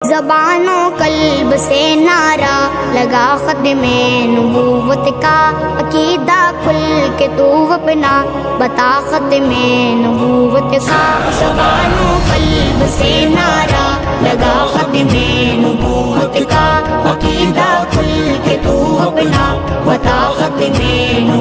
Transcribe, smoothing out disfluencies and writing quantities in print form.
زبان و قلب سے نعرہ لگا ختم نبوت کا، عقیدہ کھل کے تو اپنا بتا ختم نبوت کا۔ زبان و قلب سے نعرہ لگا ختم نبوت کا، عقیدہ کھل کے تو اپنا بتا ختم